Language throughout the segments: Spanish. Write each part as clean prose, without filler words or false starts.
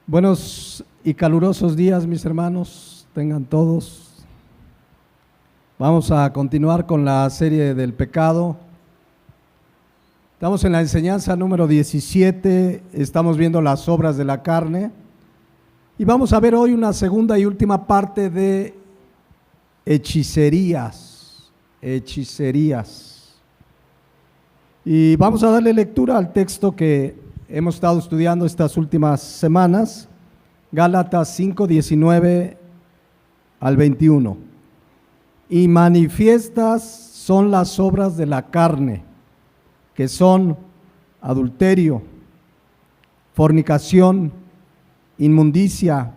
Buenos y calurosos días, mis hermanos, tengan todos. Vamos a continuar con la serie del pecado. Estamos en la enseñanza número 17, estamos viendo las obras de la carne y vamos a ver hoy una segunda y última parte de hechicerías. Y vamos a darle lectura al texto que hemos estado estudiando estas últimas semanas, Gálatas 5, 19 al 21. Y manifiestas son las obras de la carne, que son adulterio, fornicación, inmundicia,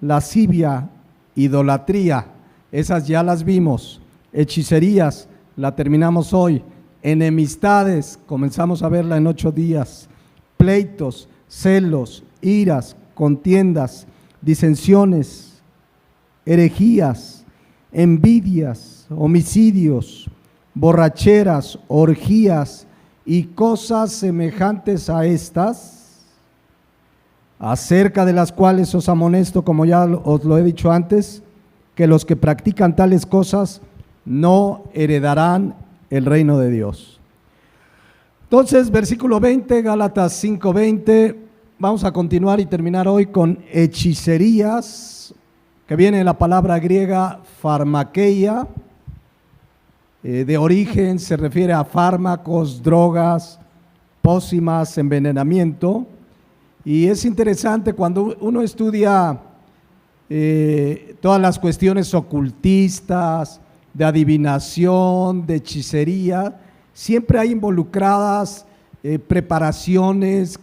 lascivia, idolatría, esas ya las vimos, hechicerías, la terminamos hoy, enemistades, comenzamos a verla en 8 días, pleitos, celos, iras, contiendas, disensiones, herejías, envidias, homicidios, borracheras, orgías y cosas semejantes a estas, acerca de las cuales os amonesto, como ya os lo he dicho antes, que los que practican tales cosas no heredarán el reino de Dios. Entonces, versículo 20, Gálatas 5:20, vamos a continuar y terminar hoy con hechicerías, que viene de la palabra griega pharmakeia, de origen se refiere a fármacos, drogas, pócimas, envenenamiento, y es interesante cuando uno estudia todas las cuestiones ocultistas, de adivinación, de hechicería, siempre hay involucradas preparaciones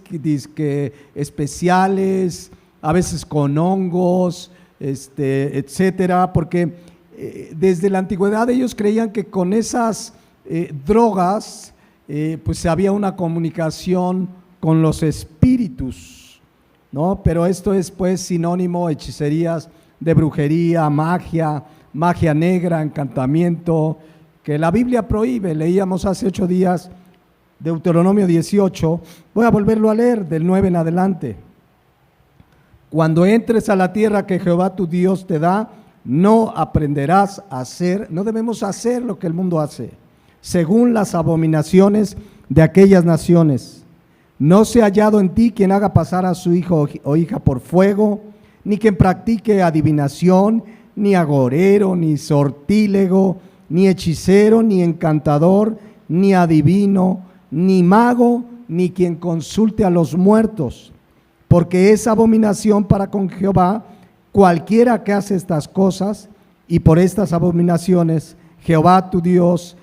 especiales, a veces con hongos, etcétera, porque desde la antigüedad ellos creían que con esas drogas pues había una comunicación con los espíritus, ¿no? Pero esto es pues sinónimo, hechicerías de brujería, magia negra, encantamiento, que la Biblia prohíbe. Leíamos hace 8 días Deuteronomio 18, voy a volverlo a leer del 9 en adelante. Cuando entres a la tierra que Jehová tu Dios te da, no aprenderás a hacer, no debemos hacer lo que el mundo hace, según las abominaciones de aquellas naciones. No sea hallado en ti quien haga pasar a su hijo o hija por fuego, ni quien practique adivinación, ni agorero, ni sortílego, ni hechicero, ni encantador, ni adivino, ni mago, ni quien consulte a los muertos, porque es abominación para con Jehová cualquiera que hace estas cosas, y por estas abominaciones Jehová tu Dios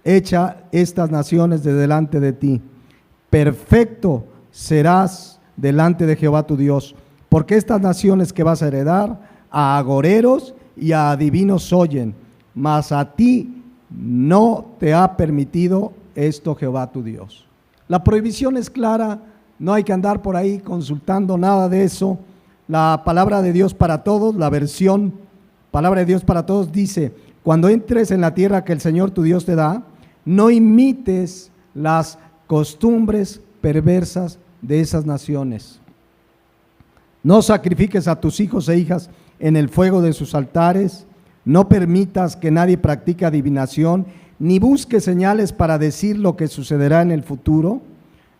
echa estas naciones de delante de ti. Perfecto serás delante de Jehová tu Dios, porque estas naciones que vas a heredar a agoreros y a adivinos oyen, mas a ti no te ha permitido esto Jehová tu Dios. La prohibición es clara, no hay que andar por ahí consultando nada de eso. La palabra de Dios para todos, la versión palabra de Dios para todos dice: cuando entres en la tierra que el Señor tu Dios te da, no imites las costumbres perversas de esas naciones. No sacrifiques a tus hijos e hijas en el fuego de sus altares. No permitas que nadie practique adivinación, ni busque señales para decir lo que sucederá en el futuro.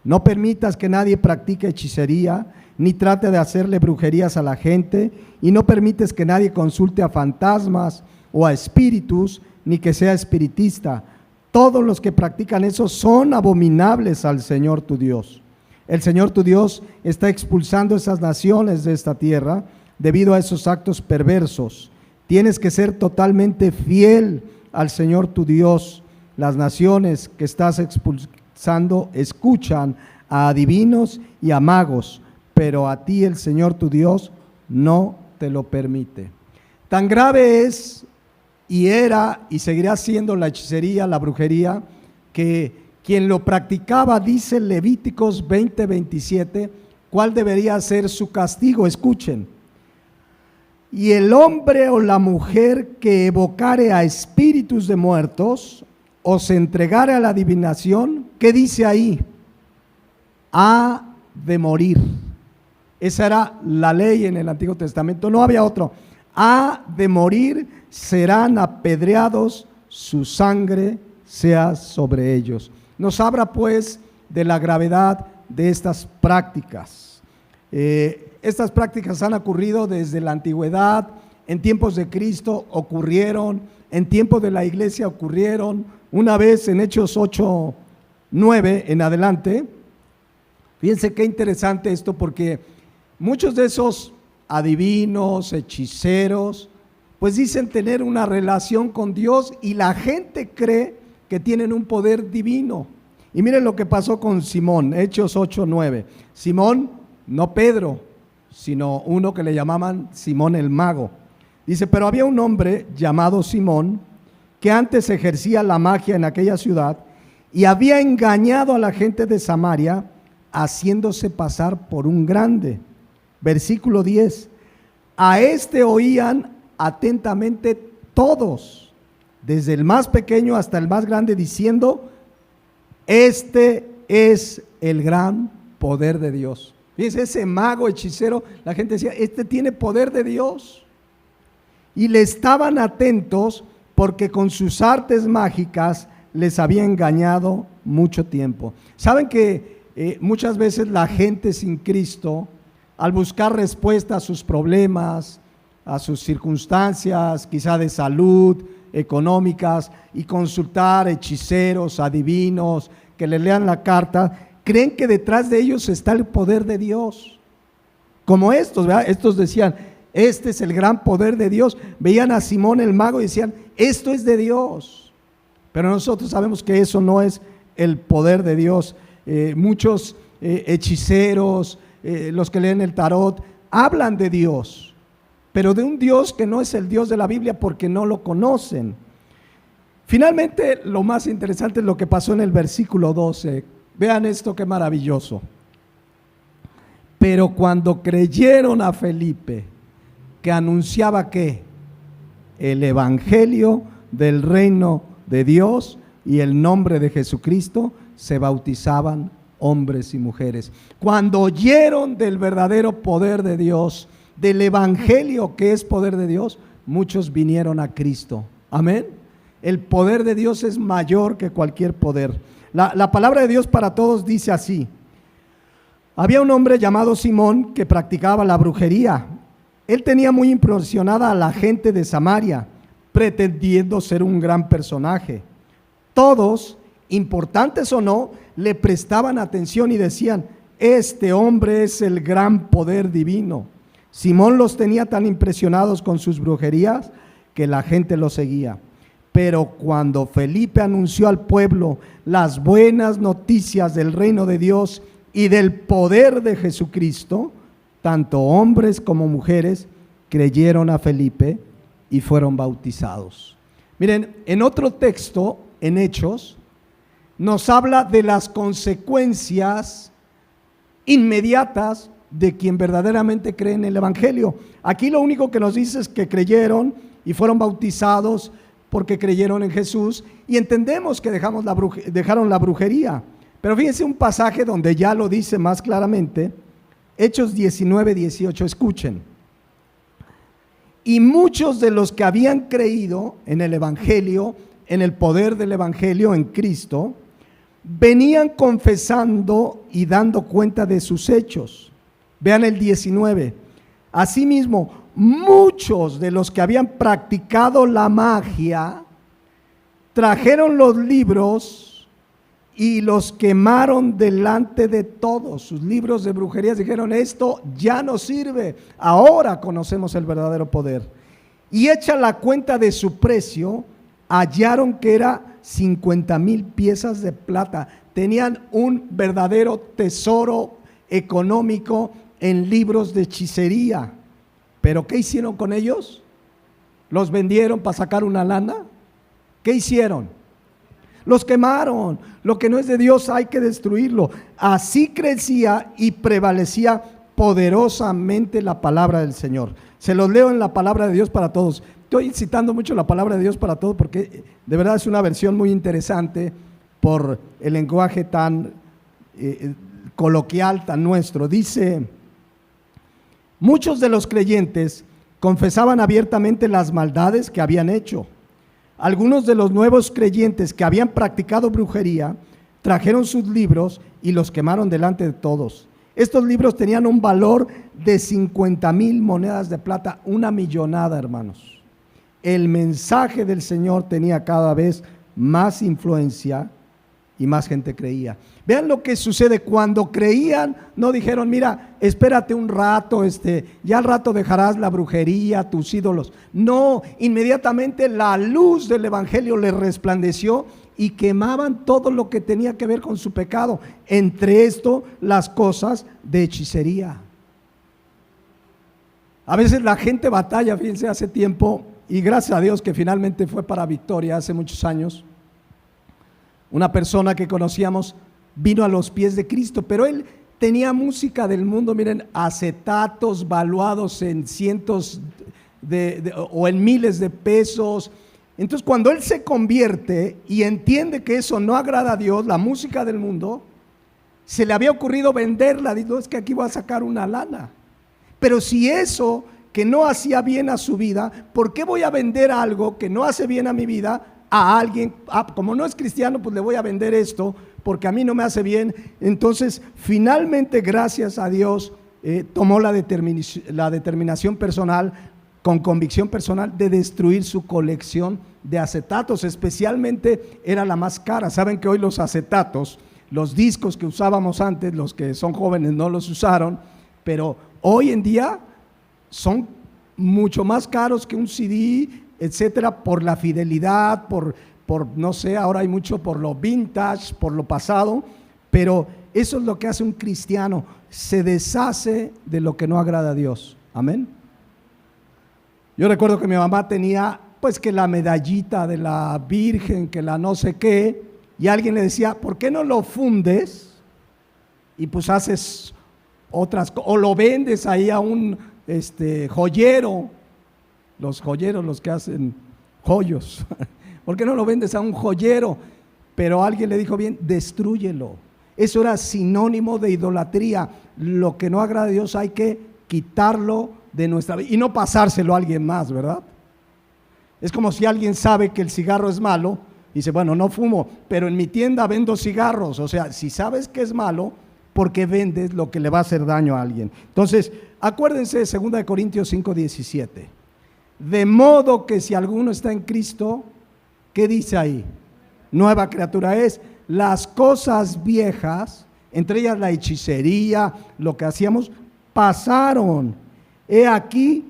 No permitas que nadie practique hechicería, ni trate de hacerle brujerías a la gente, y no permites que nadie consulte a fantasmas o a espíritus, ni que sea espiritista. Todos los que practican eso son abominables al Señor tu Dios. El Señor tu Dios está expulsando esas naciones de esta tierra debido a esos actos perversos. Tienes que ser totalmente fiel al Señor tu Dios. Las naciones que estás expulsando escuchan a adivinos y a magos, pero a ti el Señor tu Dios no te lo permite. Tan grave es y era y seguirá siendo la hechicería, la brujería, que quien lo practicaba, dice Levíticos 20:27, ¿cuál debería ser su castigo? Escuchen. Y el hombre o la mujer que evocare a espíritus de muertos o se entregare a la adivinación, ¿qué dice ahí? Ha de morir. Esa era la ley en el Antiguo Testamento, no había otro. Ha de morir, serán apedreados, su sangre sea sobre ellos. Nos habla pues de la gravedad de estas prácticas. Estas prácticas han ocurrido desde la antigüedad, en tiempos de Cristo ocurrieron, en tiempos de la iglesia ocurrieron, una vez en Hechos 8:9 en adelante. Fíjense qué interesante esto, porque muchos de esos adivinos, hechiceros, pues dicen tener una relación con Dios y la gente cree que tienen un poder divino. Y miren lo que pasó con Simón, Hechos 8:9. Simón, no Pedro, sino uno que le llamaban Simón el mago. Dice, pero había un hombre llamado Simón que antes ejercía la magia en aquella ciudad y había engañado a la gente de Samaria haciéndose pasar por un grande. Versículo 10. A este oían atentamente todos, desde el más pequeño hasta el más grande, diciendo, este es el gran poder de Dios. Fíjense, ese mago hechicero, la gente decía, este tiene poder de Dios. Y le estaban atentos porque con sus artes mágicas les había engañado mucho tiempo. Saben que muchas veces la gente sin Cristo, al buscar respuesta a sus problemas, a sus circunstancias, quizá de salud, económicas, y consultar hechiceros, adivinos, que le lean la carta, creen que detrás de ellos está el poder de Dios. Como estos, ¿verdad? Estos decían, este es el gran poder de Dios. Veían a Simón el mago y decían, esto es de Dios. Pero nosotros sabemos que eso no es el poder de Dios. Muchos hechiceros, los que leen el tarot, hablan de Dios, pero de un Dios que no es el Dios de la Biblia porque no lo conocen. Finalmente, lo más interesante es lo que pasó en el versículo 12. Vean esto, qué maravilloso. Pero cuando creyeron a Felipe, que anunciaba ¿qué? El evangelio del reino de Dios y el nombre de Jesucristo, se bautizaban hombres y mujeres. Cuando oyeron del verdadero poder de Dios, del evangelio que es poder de Dios, muchos vinieron a Cristo. Amén. El poder de Dios es mayor que cualquier poder. La palabra de Dios para todos dice así: había un hombre llamado Simón que practicaba la brujería. Él tenía muy impresionada a la gente de Samaria, pretendiendo ser un gran personaje. Todos, importantes o no, le prestaban atención y decían, este hombre es el gran poder divino. Simón los tenía tan impresionados con sus brujerías que la gente lo seguía. Pero cuando Felipe anunció al pueblo las buenas noticias del reino de Dios y del poder de Jesucristo, tanto hombres como mujeres creyeron a Felipe y fueron bautizados. Miren, en otro texto, en Hechos, nos habla de las consecuencias inmediatas de quien verdaderamente cree en el evangelio. Aquí lo único que nos dice es que creyeron y fueron bautizados porque creyeron en Jesús, y entendemos que dejaron la brujería. Pero fíjense un pasaje donde ya lo dice más claramente, Hechos 19:18, escuchen. Y muchos de los que habían creído en el evangelio, en el poder del evangelio en Cristo, venían confesando y dando cuenta de sus hechos. Vean el 19. Asimismo, muchos de los que habían practicado la magia trajeron los libros y los quemaron delante de todos. Sus libros de brujerías, dijeron, esto ya no sirve, ahora conocemos el verdadero poder. Y hecha la cuenta de su precio, hallaron que era 50,000 piezas de plata. Tenían un verdadero tesoro económico en libros de hechicería. ¿Pero qué hicieron con ellos? ¿Los vendieron para sacar una lana? ¿Qué hicieron? Los quemaron. Lo que no es de Dios hay que destruirlo. Así crecía y prevalecía poderosamente la palabra del Señor. Se los leo en la palabra de Dios para todos. Estoy citando mucho la palabra de Dios para todos porque de verdad es una versión muy interesante por el lenguaje tan coloquial, tan nuestro. Dice Muchos de los creyentes confesaban abiertamente las maldades que habían hecho. Algunos de los nuevos creyentes que habían practicado brujería trajeron sus libros y los quemaron delante de todos. Estos libros tenían un valor de 50,000 monedas de plata, una millonada, hermanos. El mensaje del Señor tenía cada vez más influencia y más gente creía. Vean lo que sucede cuando creían. No dijeron: mira, espérate un rato, ya al rato dejarás la brujería, tus ídolos. No, inmediatamente la luz del evangelio les resplandeció y quemaban todo lo que tenía que ver con su pecado, entre esto las cosas de hechicería. A veces la gente batalla, fíjense, hace tiempo, y gracias a Dios que finalmente fue para victoria hace muchos años. Una persona que conocíamos vino a los pies de Cristo, pero él tenía música del mundo, miren, acetatos valuados en cientos o en miles de pesos. Entonces, cuando él se convierte y entiende que eso no agrada a Dios, la música del mundo, se le había ocurrido venderla. Dijo: es que aquí voy a sacar una lana. Pero si eso que no hacía bien a su vida, ¿por qué voy a vender algo que no hace bien a mi vida a alguien? Como no es cristiano, pues le voy a vender esto porque a mí no me hace bien. Entonces, finalmente, gracias a Dios, tomó la determinación personal, con convicción personal, de destruir su colección de acetatos. Especialmente era la más cara. Saben que hoy los acetatos, los discos que usábamos antes, los que son jóvenes no los usaron, pero hoy en día son mucho más caros que un CD, etcétera, por la fidelidad, por no sé, ahora hay mucho por lo vintage, por lo pasado. Pero eso es lo que hace un cristiano: se deshace de lo que no agrada a Dios. Amén. Yo recuerdo que mi mamá tenía, pues, que la medallita de la Virgen, que la no sé qué, y alguien le decía: ¿por qué no lo fundes y pues haces otras cosas, o lo vendes ahí a un joyero? Los joyeros, los que hacen joyos. ¿Por qué no lo vendes a un joyero? Pero alguien le dijo: bien, destrúyelo. Eso era sinónimo de idolatría. Lo que no agrada a Dios hay que quitarlo de nuestra vida y no pasárselo a alguien más, ¿verdad? Es como si alguien sabe que el cigarro es malo y dice: bueno, no fumo, pero en mi tienda vendo cigarros. O sea, si sabes que es malo, ¿por qué vendes lo que le va a hacer daño a alguien? Entonces, acuérdense de 2 Corintios 5:17. De modo que si alguno está en Cristo, ¿qué dice ahí? Nueva criatura es. Las cosas viejas, entre ellas la hechicería, lo que hacíamos, pasaron. He aquí,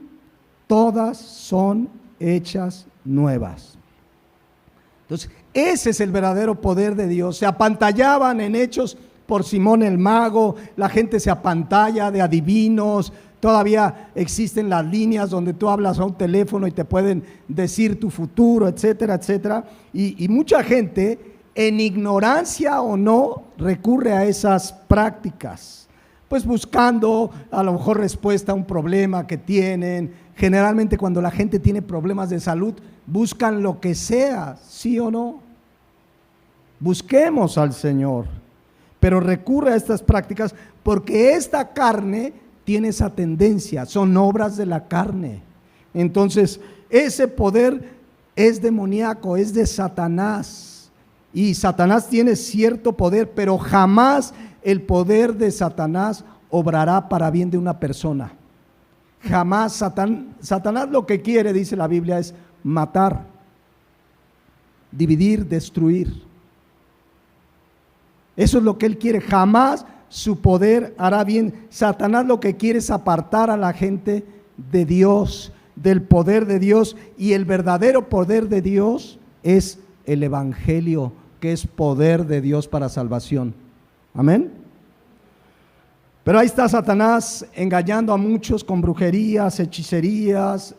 todas son hechas nuevas. Entonces, ese es el verdadero poder de Dios. Se apantallaban en Hechos por Simón el mago, la gente se apantalla de adivinos. Todavía existen las líneas donde tú hablas a un teléfono y te pueden decir tu futuro, etcétera, etcétera. Y mucha gente, en ignorancia o no, recurre a esas prácticas, pues buscando a lo mejor respuesta a un problema que tienen. Generalmente cuando la gente tiene problemas de salud, buscan lo que sea, ¿sí o no? Busquemos al Señor, pero recurre a estas prácticas porque esta carne tiene esa tendencia, son obras de la carne. Entonces, ese poder es demoníaco, es de Satanás. Y Satanás tiene cierto poder, pero jamás el poder de Satanás obrará para bien de una persona. Jamás. Satanás lo que quiere, dice la Biblia, es matar, dividir, destruir. Eso es lo que él quiere. Jamás su poder hará bien. Satanás lo que quiere es apartar a la gente de Dios, del poder de Dios. Y el verdadero poder de Dios es el evangelio, que es poder de Dios para salvación. Amén. Pero ahí está Satanás engañando a muchos con brujerías, hechicerías.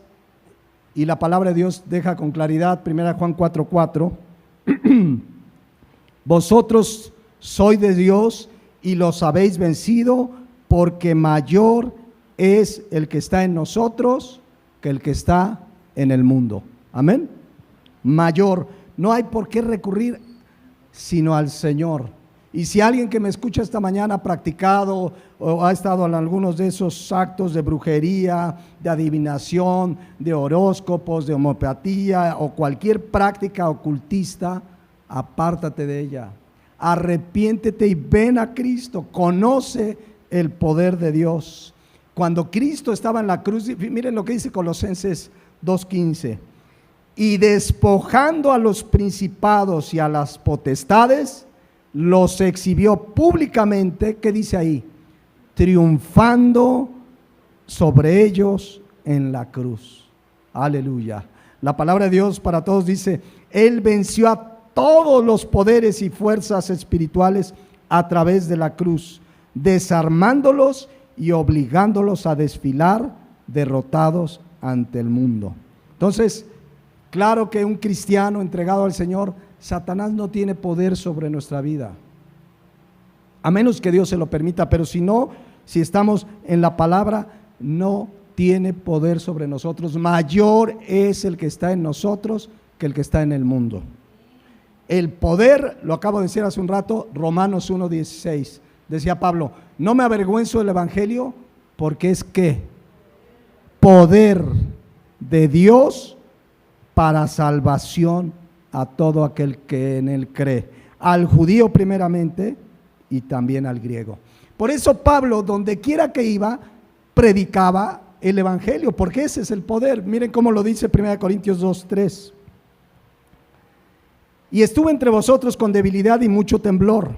Y la palabra de Dios deja con claridad, 1 Juan 4:4. Vosotros sois de Dios y los habéis vencido, porque mayor es el que está en nosotros que el que está en el mundo. Amén. Mayor. No hay por qué recurrir sino al Señor. Y si alguien que me escucha esta mañana ha practicado o ha estado en algunos de esos actos de brujería, de adivinación, de horóscopos, de homeopatía o cualquier práctica ocultista, apártate de ella. Arrepiéntete y ven a Cristo. Conoce el poder de Dios. Cuando Cristo estaba en la cruz, miren lo que dice Colosenses 2:15. Y despojando a los principados y a las potestades, los exhibió públicamente, ¿qué dice ahí? Triunfando sobre ellos en la cruz. Aleluya. La palabra de Dios para todos dice, Él venció a todos los poderes y fuerzas espirituales a través de la cruz, desarmándolos y obligándolos a desfilar derrotados ante el mundo. Entonces, claro que un cristiano entregado al Señor, Satanás no tiene poder sobre nuestra vida, a menos que Dios se lo permita, pero si no, si estamos en la palabra, no tiene poder sobre nosotros. Mayor es el que está en nosotros que el que está en el mundo. El poder, lo acabo de decir hace un rato, Romanos 1:16, decía Pablo, no me avergüenzo del evangelio porque es que poder de Dios para salvación a todo aquel que en él cree, al judío primeramente y también al griego. Por eso Pablo, donde quiera que iba, predicaba el evangelio, porque ese es el poder. Miren cómo lo dice 1 Corintios 2:3. Y estuve entre vosotros con debilidad y mucho temblor,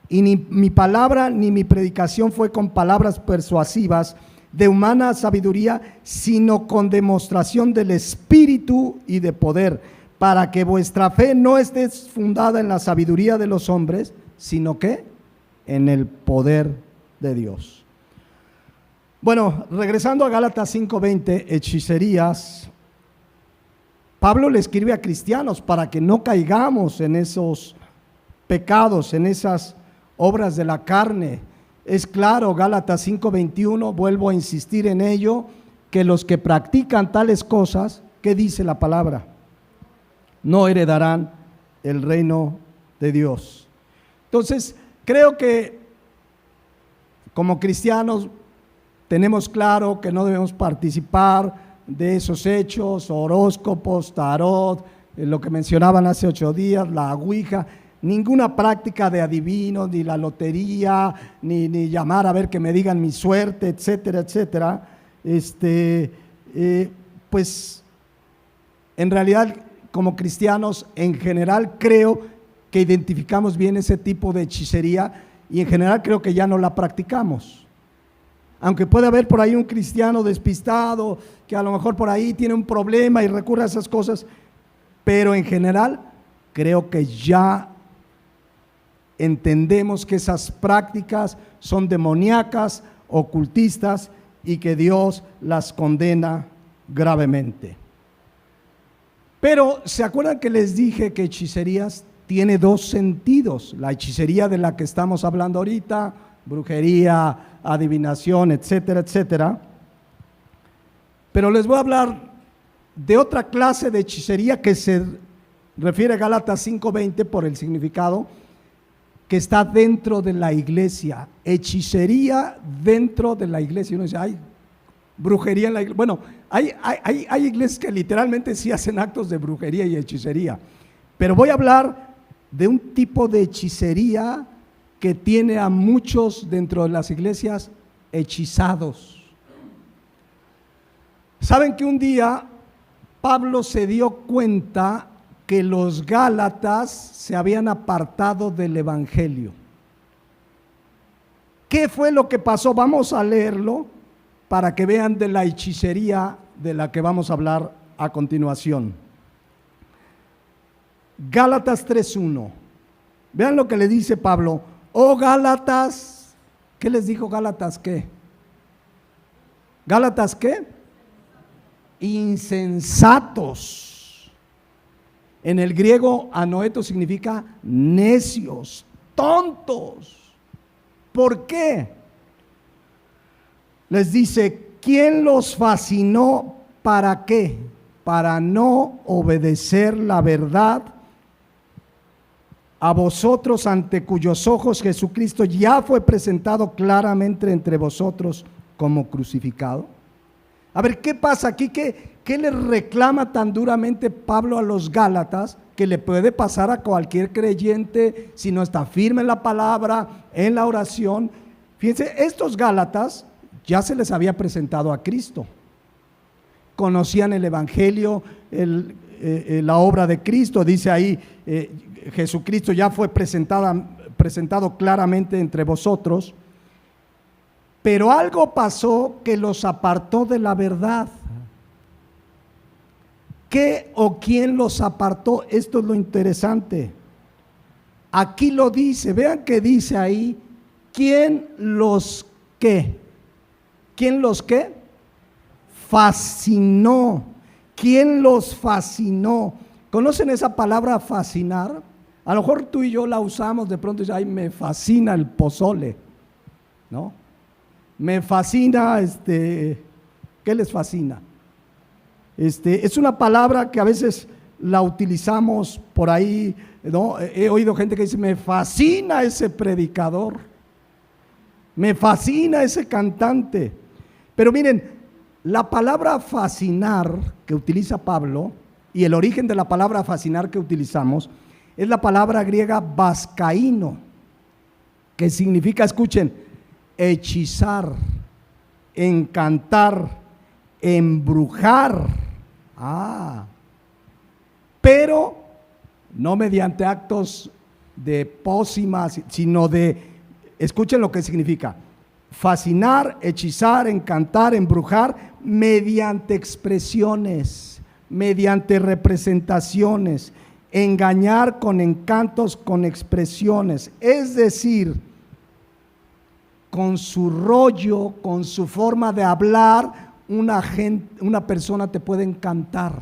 y ni mi palabra ni mi predicación fue con palabras persuasivas de humana sabiduría, sino con demostración del Espíritu y de poder, para que vuestra fe no esté fundada en la sabiduría de los hombres, sino que en el poder de Dios. Bueno, regresando a Gálatas 5:20, hechicerías, Pablo le escribe a cristianos para que no caigamos en esos pecados, en esas obras de la carne. Es claro, Gálatas 5:21, vuelvo a insistir en ello, que los que practican tales cosas, ¿qué dice la palabra? No heredarán el reino de Dios. Entonces, creo que como cristianos tenemos claro que no debemos participar de esos hechos, horóscopos, tarot, lo que mencionaban hace 8 días, la ouija, ninguna práctica de adivinos, ni la lotería, ni llamar a ver que me digan mi suerte, etcétera, etcétera. Pues en realidad como cristianos en general creo que identificamos bien ese tipo de hechicería y en general creo que ya no la practicamos. Aunque puede haber por ahí un cristiano despistado que a lo mejor por ahí tiene un problema y recurre a esas cosas, pero en general creo que ya entendemos que esas prácticas son demoníacas, ocultistas y que Dios las condena gravemente. Pero ¿se acuerdan que les dije que hechicerías tiene 2 sentidos? La hechicería de la que estamos hablando ahorita, brujería, adivinación, etcétera, etcétera. Pero les voy a hablar de otra clase de hechicería que se refiere a Gálatas 5:20 por el significado, que está dentro de la iglesia. Hechicería dentro de la iglesia. Y uno dice, ay, brujería en la iglesia. Bueno, hay iglesias que literalmente sí hacen actos de brujería y hechicería, pero voy a hablar de un tipo de hechicería que tiene a muchos dentro de las iglesias hechizados. Saben que un día Pablo se dio cuenta que los gálatas se habían apartado del evangelio. ¿Qué fue lo que pasó? Vamos a leerlo para que vean de la hechicería de la que vamos a hablar a continuación. Gálatas 3:1. Vean lo que le dice Pablo. Oh Gálatas, ¿qué les dijo Gálatas qué? ¿Gálatas qué? Insensatos. En el griego anoeto significa necios, tontos. ¿Por qué? Les dice, ¿quién los fascinó? ¿Para qué? Para no obedecer la verdad, a vosotros ante cuyos ojos Jesucristo ya fue presentado claramente entre vosotros como crucificado. A ver, ¿qué pasa aquí? ¿Qué le reclama tan duramente Pablo a los Gálatas? Que le puede pasar a cualquier creyente si no está firme en la palabra, en la oración. Fíjense, estos Gálatas ya se les había presentado a Cristo. Conocían el Evangelio, la obra de Cristo. Dice ahí, Jesucristo ya fue presentado claramente entre vosotros. Pero algo pasó que los apartó de la verdad. ¿Qué o quién los apartó? Esto es lo interesante. Aquí lo dice, vean que dice ahí, ¿quién los qué? ¿Quién los qué? Fascinó. ¿Quién los fascinó? ¿Conocen esa palabra fascinar? A lo mejor tú y yo la usamos de pronto y dices, ay, me fascina el pozole, ¿no? Me fascina, ¿qué les fascina? Es una palabra que a veces la utilizamos por ahí, ¿no? He oído gente que dice, me fascina ese predicador, me fascina ese cantante. Pero miren, la palabra fascinar que utiliza Pablo y el origen de la palabra fascinar que utilizamos es la palabra griega vascaíno, que significa, escuchen, hechizar, encantar, embrujar. Pero no mediante actos de pócimas, sino escuchen lo que significa: fascinar, hechizar, encantar, embrujar, mediante expresiones, mediante representaciones, engañar con encantos, con expresiones, es decir, con su rollo, con su forma de hablar, una persona te puede encantar,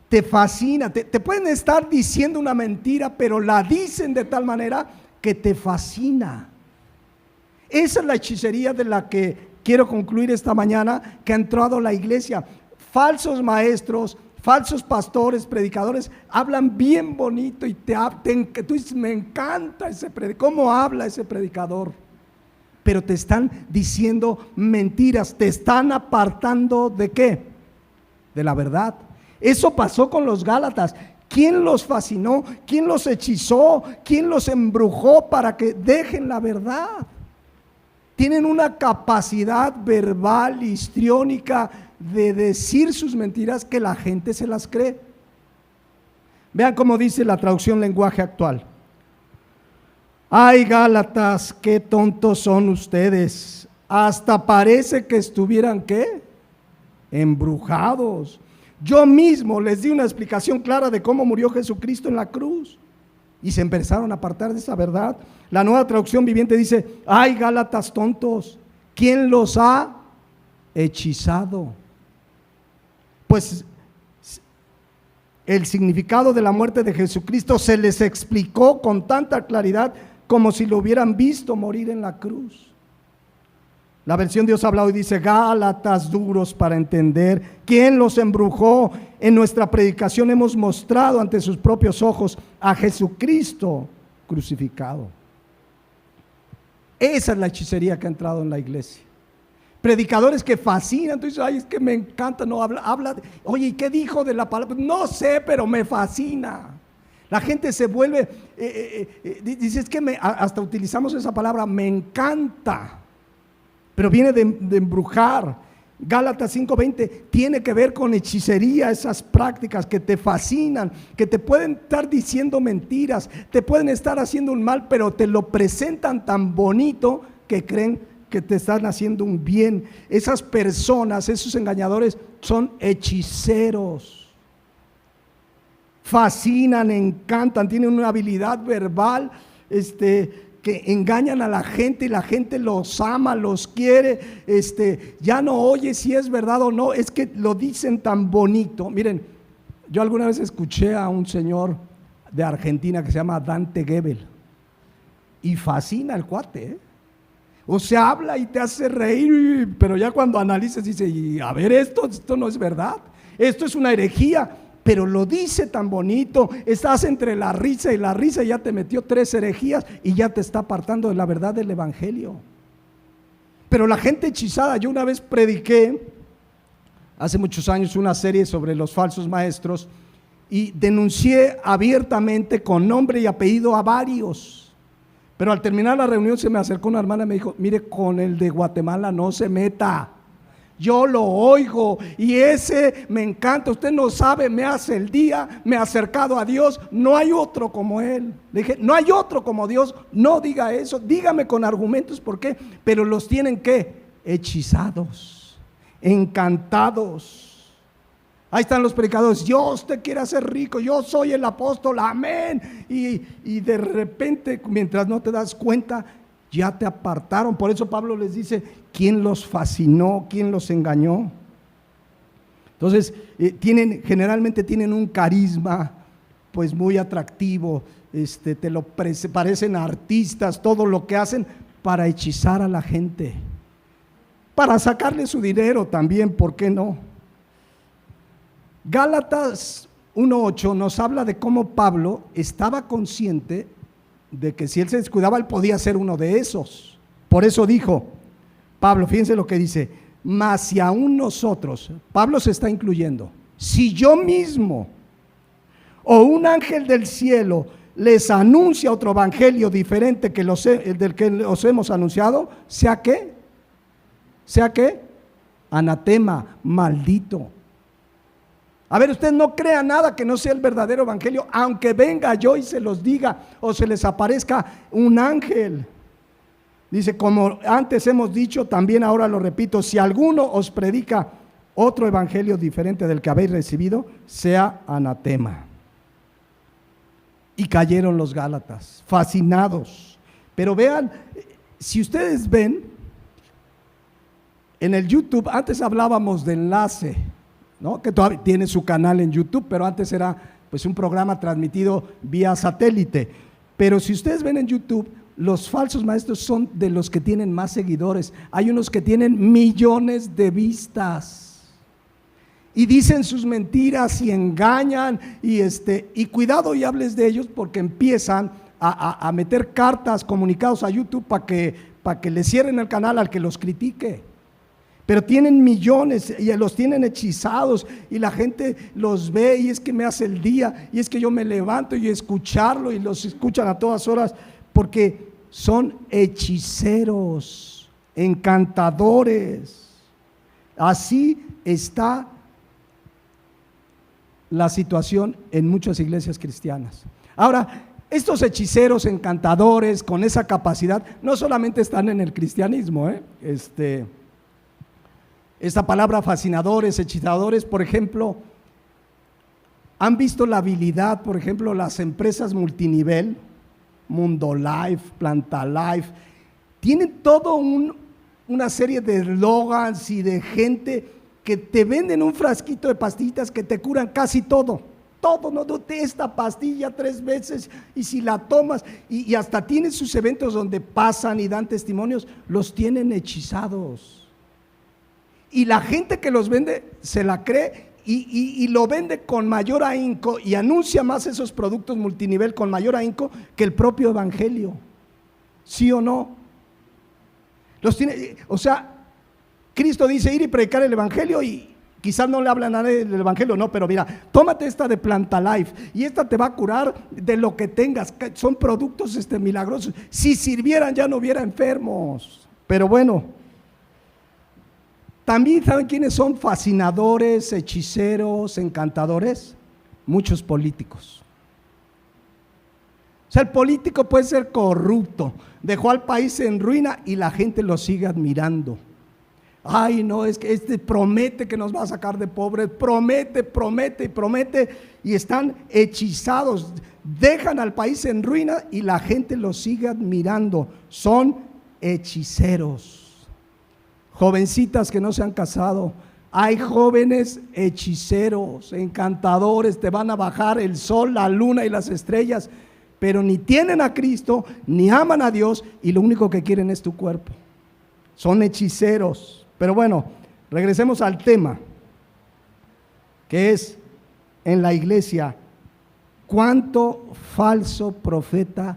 te fascina, te pueden estar diciendo una mentira, pero la dicen de tal manera que te fascina. Esa es la hechicería de la que quiero concluir esta mañana, que ha entrado a la iglesia. Falsos maestros, falsos pastores, predicadores, hablan bien bonito y tú dices, me encanta ese predicador, ¿cómo habla ese predicador? Pero te están diciendo mentiras, te están apartando ¿de qué? De la verdad. Eso pasó con los Gálatas. ¿Quién los fascinó? ¿Quién los hechizó? ¿Quién los embrujó para que dejen la verdad? Tienen una capacidad verbal, histriónica, de decir sus mentiras que la gente se las cree. Vean cómo dice la traducción lenguaje actual. Ay, Gálatas, qué tontos son ustedes. Hasta parece que estuvieran, ¿qué? Embrujados. Yo mismo les di una explicación clara de cómo murió Jesucristo en la cruz. Y se empezaron a apartar de esa verdad. La Nueva Traducción Viviente dice, ay, Gálatas tontos, ¿quién los ha hechizado? Pues el significado de la muerte de Jesucristo se les explicó con tanta claridad como si lo hubieran visto morir en la cruz. La versión Dios ha hablado y dice, Gálatas duros para entender, ¿quién los embrujó? En nuestra predicación hemos mostrado ante sus propios ojos a Jesucristo crucificado. Esa es la hechicería que ha entrado en la iglesia. Predicadores que fascinan, tú dices, ay, es que me encanta, no habla, oye, ¿y qué dijo de la palabra? No sé, pero me fascina. La gente se vuelve, dice, es que hasta utilizamos esa palabra, me encanta, pero viene de embrujar. Gálatas 5:20 tiene que ver con hechicería, esas prácticas que te fascinan, que te pueden estar diciendo mentiras, te pueden estar haciendo un mal, pero te lo presentan tan bonito que creen que te están haciendo un bien. Esas personas, esos engañadores son hechiceros. Fascinan, encantan, tienen una habilidad verbal, que engañan a la gente y la gente los ama, los quiere, ya no oye si es verdad o no, es que lo dicen tan bonito. Miren, yo alguna vez escuché a un señor de Argentina que se llama Dante Gebel y fascina el cuate, O sea, habla y te hace reír, pero ya cuando analices dice, y a ver, esto no es verdad, esto es una herejía. pero lo dice tan bonito, estás entre la risa y la risa, ya te metió 3 herejías y ya te está apartando de la verdad del evangelio. Pero la gente hechizada, yo una vez prediqué hace muchos años una serie sobre los falsos maestros y denuncié abiertamente con nombre y apellido a varios, pero al terminar la reunión se me acercó una hermana y me dijo: mire, con el de Guatemala no se meta, yo lo oigo y ese me encanta, usted no sabe, me hace el día, me ha acercado a Dios, no hay otro como él. Le dije: no hay otro como Dios, no diga eso, dígame con argumentos por qué, pero los tienen ¿qué? Hechizados, encantados. Ahí están los predicadores: Dios te quiere hacer rico, yo soy el apóstol, amén, y de repente, mientras no te das cuenta, ya te apartaron. Por eso Pablo les dice: ¿quién los fascinó? ¿Quién los engañó? Entonces, generalmente tienen un carisma pues muy atractivo, parecen artistas, todo lo que hacen para hechizar a la gente, para sacarle su dinero también, ¿por qué no? Gálatas 1:8 nos habla de cómo Pablo estaba consciente de que si él se descuidaba, él podía ser uno de esos. Por eso dijo Pablo, fíjense lo que dice: mas si aún nosotros, Pablo se está incluyendo, si yo mismo o un ángel del cielo les anuncia otro evangelio diferente que del que os hemos anunciado, ¿sea qué? ¿Sea qué? Anatema, maldito. A ver, usted no crea nada que no sea el verdadero evangelio, aunque venga yo y se los diga o se les aparezca un ángel. Dice: como antes hemos dicho, también ahora lo repito, si alguno os predica otro evangelio diferente del que habéis recibido, sea anatema. Y cayeron los Gálatas, fascinados. Pero vean, si ustedes ven, en el YouTube, antes hablábamos de Enlace, ¿no? Que todavía tiene su canal en YouTube, pero antes era pues un programa transmitido vía satélite. Pero si ustedes ven en YouTube, los falsos maestros son de los que tienen más seguidores. Hay unos que tienen millones de vistas y dicen sus mentiras y engañan y cuidado y hables de ellos, porque empiezan a meter cartas, comunicados a YouTube para que le cierren el canal al que los critique. Pero tienen millones y los tienen hechizados y la gente los ve y es que me hace el día y es que yo me levanto y escucharlo y los escuchan a todas horas, porque son hechiceros, encantadores. Así está la situación en muchas iglesias cristianas. Ahora, estos hechiceros, encantadores, con esa capacidad, no solamente están en el cristianismo, esta palabra fascinadores, hechizadores, por ejemplo, han visto la habilidad, por ejemplo, las empresas multinivel, Mundo Life, Planta Life, tienen todo una serie de eslogans y de gente que te venden un frasquito de pastillitas que te curan casi todo, no, esta pastilla 3 veces y si la tomas, y hasta tienen sus eventos donde pasan y dan testimonios, los tienen hechizados. Y la gente que los vende se la cree y lo vende con mayor ahínco y anuncia más esos productos multinivel con mayor ahínco que el propio evangelio. ¿Sí o no? Los tiene, o sea, Cristo dice ir y predicar el evangelio y quizás no le habla a nadie del evangelio, no, pero mira, tómate esta de Planta Life y esta te va a curar de lo que tengas. Son productos milagrosos. Si sirvieran ya no hubiera enfermos. Pero bueno, también ¿saben quiénes son fascinadores, hechiceros, encantadores? Muchos políticos. O sea, el político puede ser corrupto, dejó al país en ruina y la gente lo sigue admirando. Ay, no, es que promete que nos va a sacar de pobres, promete y están hechizados, dejan al país en ruina y la gente lo sigue admirando. Son hechiceros. Jovencitas que no se han casado, hay jóvenes hechiceros, encantadores, te van a bajar el sol, la luna y las estrellas, pero ni tienen a Cristo, ni aman a Dios y lo único que quieren es tu cuerpo. Son hechiceros. Pero bueno, regresemos al tema, que es en la iglesia, cuánto falso profeta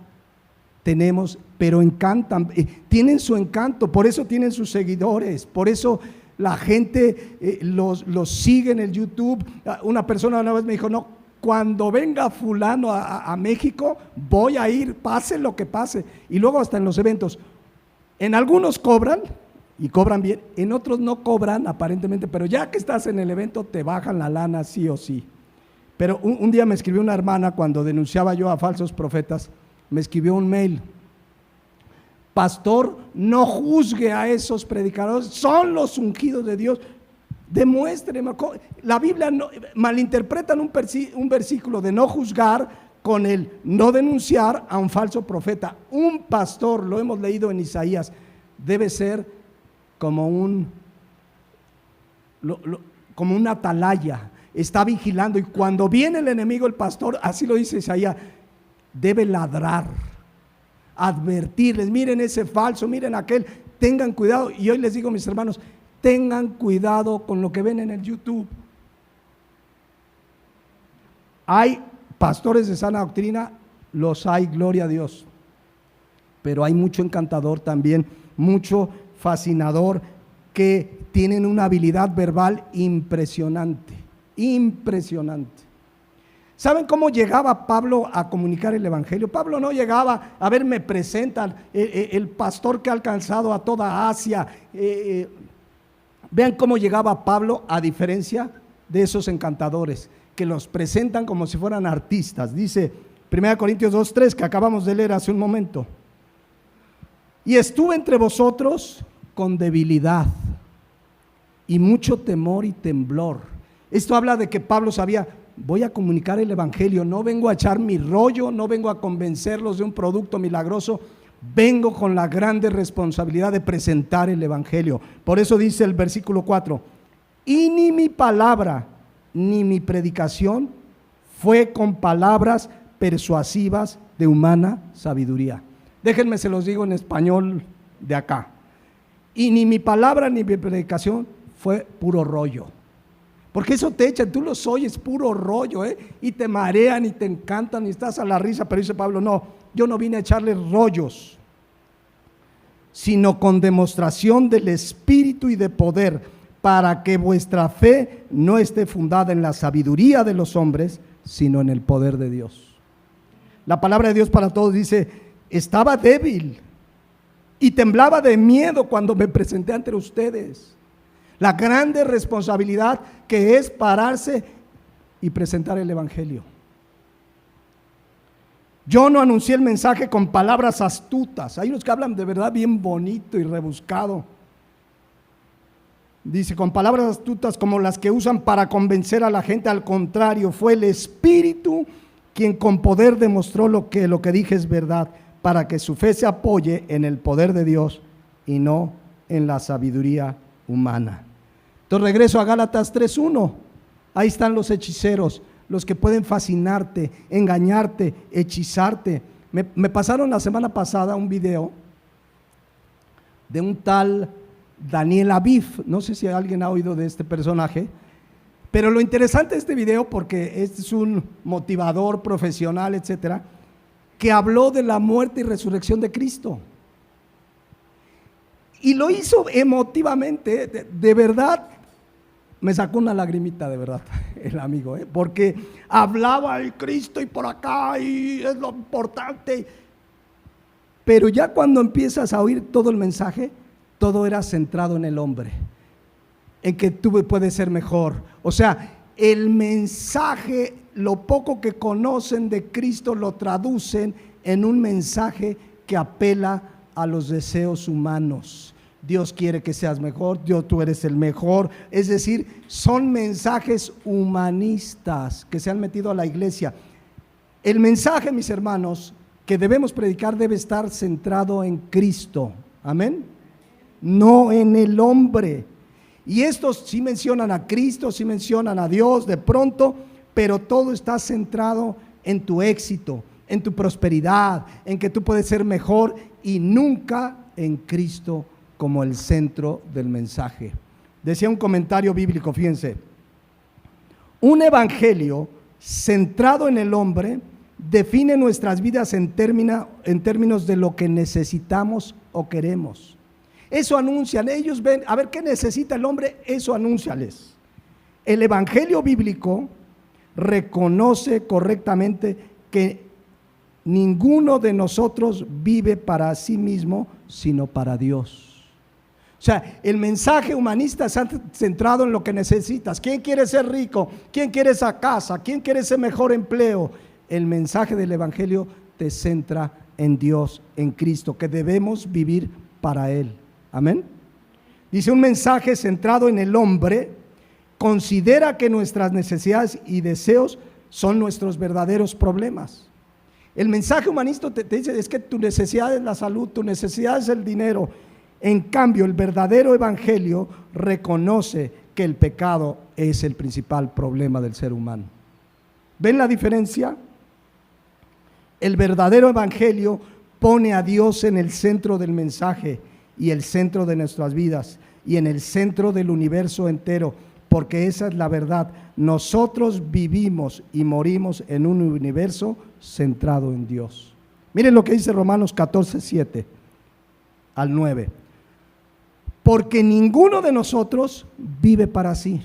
tenemos, pero encantan, tienen su encanto, por eso tienen sus seguidores, por eso la gente los sigue en el YouTube. Una persona una vez me dijo, no, cuando venga fulano a México, voy a ir, pase lo que pase. Y luego hasta en los eventos, en algunos cobran, y cobran bien, en otros no cobran aparentemente, pero ya que estás en el evento te bajan la lana sí o sí. Pero un día me escribió una hermana cuando denunciaba yo a falsos profetas, me escribió un mail: pastor, no juzgue a esos predicadores, son los ungidos de Dios. Demuéstreme. La Biblia malinterpretan un versículo de no juzgar con el no denunciar a un falso profeta. Un pastor, lo hemos leído en Isaías, debe ser como como una atalaya, está vigilando, y cuando viene el enemigo, el pastor, así lo dice Isaías, debe ladrar, advertirles: miren ese falso, miren aquel, tengan cuidado. Y hoy les digo, mis hermanos, tengan cuidado con lo que ven en el YouTube. Hay pastores de sana doctrina, los hay, gloria a Dios, pero hay mucho encantador también, mucho fascinador, que tienen una habilidad verbal impresionante, impresionante. ¿Saben cómo llegaba Pablo a comunicar el evangelio? Pablo no llegaba, a ver, me presentan el pastor que ha alcanzado a toda Asia. Vean cómo llegaba Pablo, a diferencia de esos encantadores que los presentan como si fueran artistas. Dice 1 Corintios 2:3, que acabamos de leer hace un momento: y estuve entre vosotros con debilidad y mucho temor y temblor. Esto habla de que Pablo sabía: voy a comunicar el evangelio, no vengo a echar mi rollo, no vengo a convencerlos de un producto milagroso, vengo con la grande responsabilidad de presentar el evangelio. Por eso dice el versículo 4: y ni mi palabra ni mi predicación fue con palabras persuasivas de humana sabiduría. Déjenme, se los digo en español de acá: y ni mi palabra ni mi predicación fue puro rollo. Porque eso te echan, tú los oyes, puro rollo, y te marean y te encantan y estás a la risa. Pero dice Pablo: no, yo no vine a echarles rollos, sino con demostración del Espíritu y de poder, para que vuestra fe no esté fundada en la sabiduría de los hombres, sino en el poder de Dios. La palabra de Dios para todos dice: estaba débil y temblaba de miedo cuando me presenté ante ustedes. La grande responsabilidad que es pararse y presentar el evangelio. Yo no anuncié el mensaje con palabras astutas. Hay unos que hablan de verdad bien bonito y rebuscado. Dice: con palabras astutas como las que usan para convencer a la gente. Al contrario, fue el Espíritu quien con poder demostró lo que dije es verdad, para que su fe se apoye en el poder de Dios y no en la sabiduría humana. Entonces regreso a Gálatas 3:1. Ahí están los hechiceros, los que pueden fascinarte, engañarte, hechizarte. Me pasaron la semana pasada un video de un tal Daniel Aviv. No sé si alguien ha oído de este personaje, pero lo interesante de este video, porque este es un motivador profesional, etcétera, que habló de la muerte y resurrección de Cristo. Y lo hizo emotivamente, de verdad. Me sacó una lagrimita, de verdad, el amigo, porque hablaba el Cristo y por acá, y es lo importante. Pero ya cuando empiezas a oír todo el mensaje, todo era centrado en el hombre, en que tú puedes ser mejor. O sea, el mensaje, lo poco que conocen de Cristo, lo traducen en un mensaje que apela a los deseos humanos. Dios quiere que seas mejor, Dios, tú eres el mejor. Es decir, son mensajes humanistas que se han metido a la iglesia. El mensaje, mis hermanos, que debemos predicar debe estar centrado en Cristo, amén, no en el hombre. Y estos sí mencionan a Cristo, sí mencionan a Dios de pronto, pero todo está centrado en tu éxito, en tu prosperidad, en que tú puedes ser mejor, y nunca en Cristo como el centro del mensaje. Decía un comentario bíblico, fíjense: un evangelio centrado en el hombre, define nuestras vidas en términos de lo que necesitamos o queremos. Eso anuncian, ellos ven, a ver qué necesita el hombre, eso anúnciales. El evangelio bíblico reconoce correctamente que ninguno de nosotros vive para sí mismo, sino para Dios. O sea, el mensaje humanista está centrado en lo que necesitas. ¿Quién quiere ser rico? ¿Quién quiere esa casa? ¿Quién quiere ese mejor empleo? El mensaje del evangelio te centra en Dios, en Cristo, que debemos vivir para Él. Amén. Dice, un mensaje centrado en el hombre considera que nuestras necesidades y deseos son nuestros verdaderos problemas. El mensaje humanista te dice, es que tu necesidad es la salud, tu necesidad es el dinero. En cambio, el verdadero evangelio reconoce que el pecado es el principal problema del ser humano. ¿Ven la diferencia? El verdadero evangelio pone a Dios en el centro del mensaje y el centro de nuestras vidas y en el centro del universo entero, porque esa es la verdad. Nosotros vivimos y morimos en un universo centrado en Dios. Miren lo que dice Romanos 14, 7 al 9. Porque ninguno de nosotros vive para sí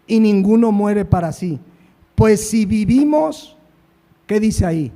y ninguno muere para sí. Pues si vivimos, ¿qué dice ahí?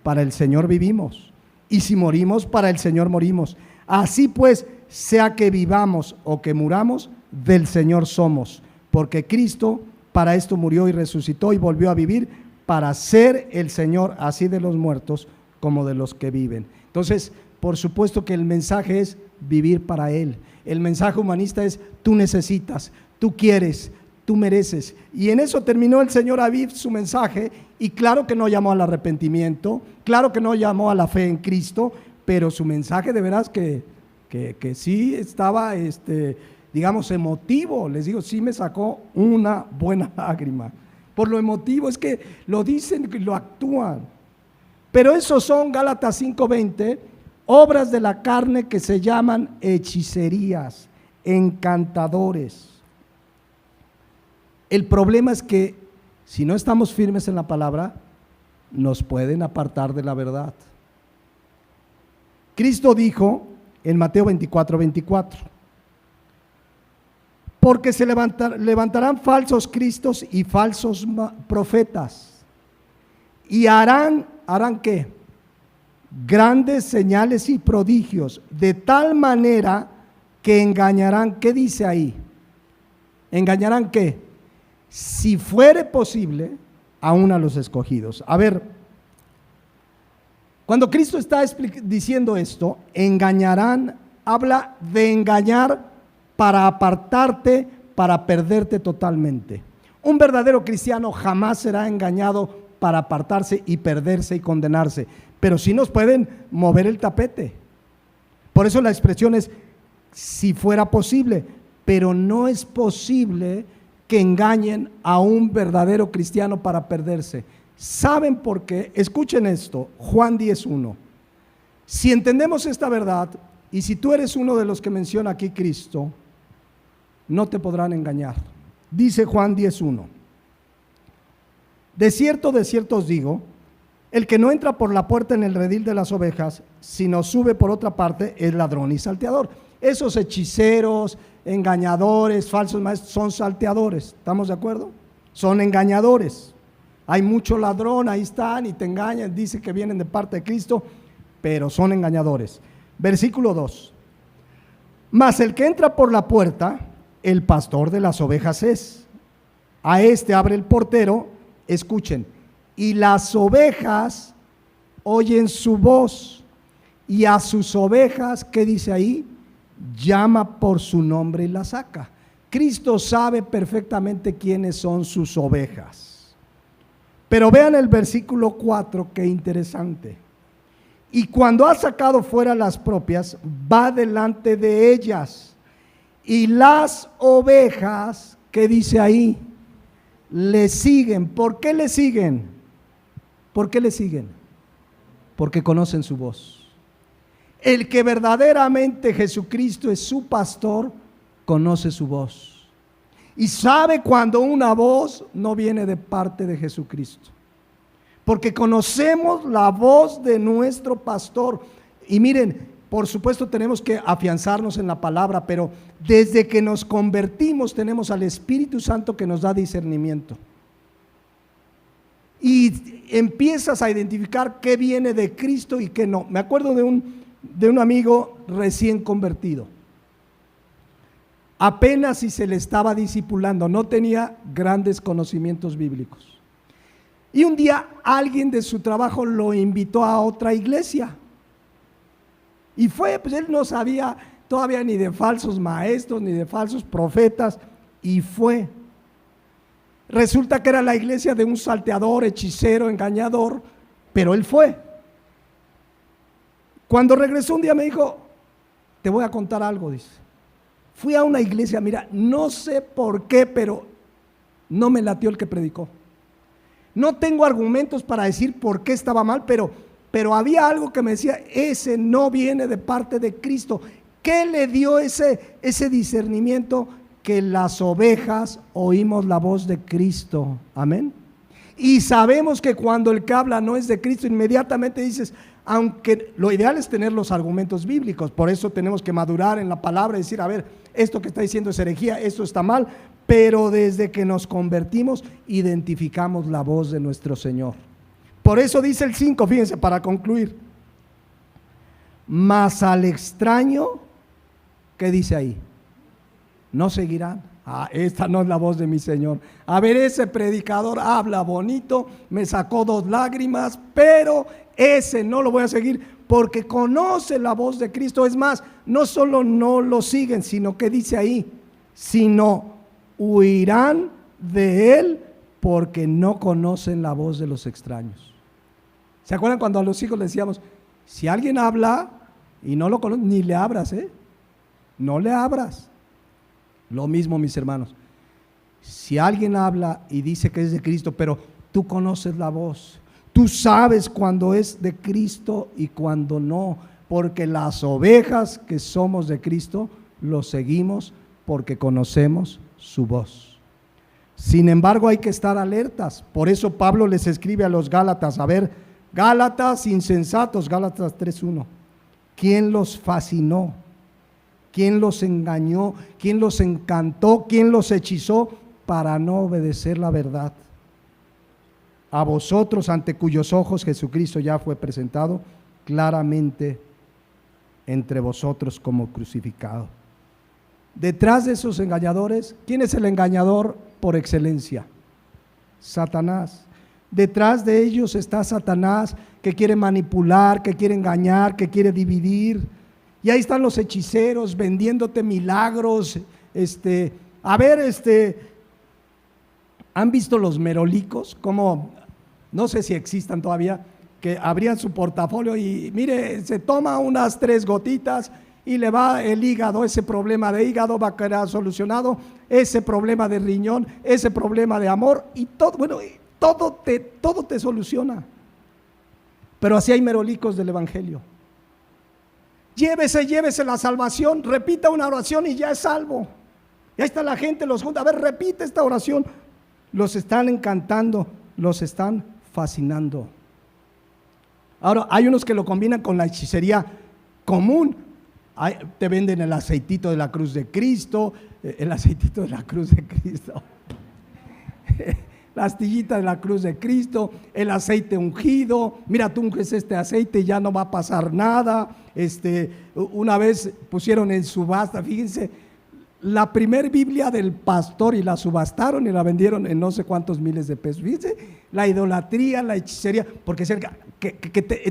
Para el Señor vivimos. Y si morimos, para el Señor morimos. Así pues, sea que vivamos o que muramos, del Señor somos. Porque Cristo para esto murió y resucitó y volvió a vivir, para ser el Señor así de los muertos como de los que viven. Entonces, por supuesto que el mensaje es vivir para Él. El mensaje humanista es tú necesitas, tú quieres, tú mereces. Y en eso terminó el Señor Aviv su mensaje, y claro que no llamó al arrepentimiento, claro que no llamó a la fe en Cristo, pero su mensaje de veras que sí estaba, digamos, emotivo. Les digo, sí me sacó una buena lágrima. Por lo emotivo, es que lo dicen y lo actúan. Pero esos son, Gálatas 5:20, obras de la carne que se llaman hechicerías, encantadores. El problema es que si no estamos firmes en la palabra, nos pueden apartar de la verdad. Cristo dijo en Mateo 24:24, porque se levantarán falsos cristos y falsos profetas, y harán ¿qué? Grandes señales y prodigios, de tal manera que engañarán. ¿Qué dice ahí? ¿Engañarán qué? Si fuere posible, aún a los escogidos. A ver, cuando Cristo está diciendo esto, engañarán, habla de engañar para apartarte, para perderte totalmente. Un verdadero cristiano jamás será engañado para apartarse y perderse y condenarse, pero sí nos pueden mover el tapete. Por eso la expresión es si fuera posible, pero no es posible que engañen a un verdadero cristiano para perderse. ¿Saben por qué? Escuchen esto, Juan 10:1. Si entendemos esta verdad, y si tú eres uno de los que menciona aquí Cristo, no te podrán engañar. Dice Juan 10:1. De cierto os digo, el que no entra por la puerta en el redil de las ovejas, sino sube por otra parte, es ladrón y salteador. Esos hechiceros, engañadores, falsos maestros, son salteadores. ¿Estamos de acuerdo? Son engañadores. Hay mucho ladrón, ahí están y te engañan, dicen que vienen de parte de Cristo, pero son engañadores. Versículo 2. Mas el que entra por la puerta, el pastor de las ovejas es. A este abre el portero, escuchen, y las ovejas oyen su voz, y a sus ovejas, ¿qué dice ahí? Llama por su nombre y la saca. Cristo sabe perfectamente quiénes son sus ovejas. Pero vean el versículo 4, qué interesante. Y cuando ha sacado fuera las propias, va delante de ellas. Y las ovejas, ¿qué dice ahí? Le siguen. ¿Por qué le siguen? ¿Por qué le siguen? Porque conocen su voz. El que verdaderamente Jesucristo es su pastor, conoce su voz. Y sabe cuando una voz no viene de parte de Jesucristo. Porque conocemos la voz de nuestro pastor. Y miren, por supuesto tenemos que afianzarnos en la palabra, pero desde que nos convertimos tenemos al Espíritu Santo que nos da discernimiento. Y empiezas a identificar qué viene de Cristo y qué no. Me acuerdo de un amigo recién convertido. Apenas si se le estaba discipulando, no tenía grandes conocimientos bíblicos. Y un día alguien de su trabajo lo invitó a otra iglesia. Y fue, pues él no sabía todavía ni de falsos maestros, ni de falsos profetas, y fue. Resulta que era la iglesia de un salteador, hechicero, engañador, pero él fue. Cuando regresó un día me dijo, te voy a contar algo, dice. Fui a una iglesia, mira, no sé por qué, pero no me latió el que predicó. No tengo argumentos para decir por qué estaba mal, pero había algo que me decía, ese no viene de parte de Cristo. ¿Qué le dio ese discernimiento? Que las ovejas oímos la voz de Cristo. Amén. Y sabemos que cuando el que habla no es de Cristo, inmediatamente dices, aunque lo ideal es tener los argumentos bíblicos, por eso tenemos que madurar en la palabra y decir, a ver, esto que está diciendo es herejía, esto está mal, pero desde que nos convertimos identificamos la voz de nuestro Señor. Por eso dice el 5, fíjense, para concluir, mas al extraño, ¿qué dice ahí? No seguirán. Esta no es la voz de mi Señor. A ver, ese predicador habla bonito, me sacó 2 lágrimas, pero ese no lo voy a seguir porque conoce la voz de Cristo. Es más, no solo no lo siguen, sino que dice ahí, sino huirán de él porque no conocen la voz de los extraños. ¿Se acuerdan cuando a los hijos les decíamos, si alguien habla y no lo conoces, ni le abras, no le abras? Lo mismo, mis hermanos, si alguien habla y dice que es de Cristo, pero tú conoces la voz, tú sabes cuando es de Cristo y cuando no, porque las ovejas que somos de Cristo, lo seguimos porque conocemos su voz. Sin embargo, hay que estar alertas. Por eso Pablo les escribe a los Gálatas, a ver, Gálatas insensatos, Gálatas 3:1, ¿quién los fascinó? ¿Quién los engañó? ¿Quién los encantó? ¿Quién los hechizó para no obedecer la verdad? A vosotros, ante cuyos ojos Jesucristo ya fue presentado claramente entre vosotros como crucificado. Detrás de esos engañadores, ¿quién es el engañador por excelencia? Satanás. Detrás de ellos está Satanás, que quiere manipular, que quiere engañar, que quiere dividir. Y ahí están los hechiceros vendiéndote milagros. ¿Han visto los merolicos? Como, no sé si existan todavía, que abrían su portafolio y mire, se toma unas 3 gotitas y le va el hígado, ese problema de hígado va a quedar solucionado, ese problema de riñón, ese problema de amor y todo, bueno, todo te soluciona. Pero así hay merolicos del evangelio. Llévese la salvación, repita una oración y ya es salvo. Y ahí está la gente, los junta, a ver, repite esta oración. Los están encantando, los están fascinando. Ahora, hay unos que lo combinan con la hechicería común. Te venden el aceitito de la cruz de Cristo, la astillita de la cruz de Cristo, el aceite ungido. Mira, tú unges este aceite y ya no va a pasar nada. Una vez pusieron en subasta, fíjense, la primer Biblia del pastor y la subastaron y la vendieron en no sé cuántos miles de pesos. Fíjense, la idolatría, la hechicería, porque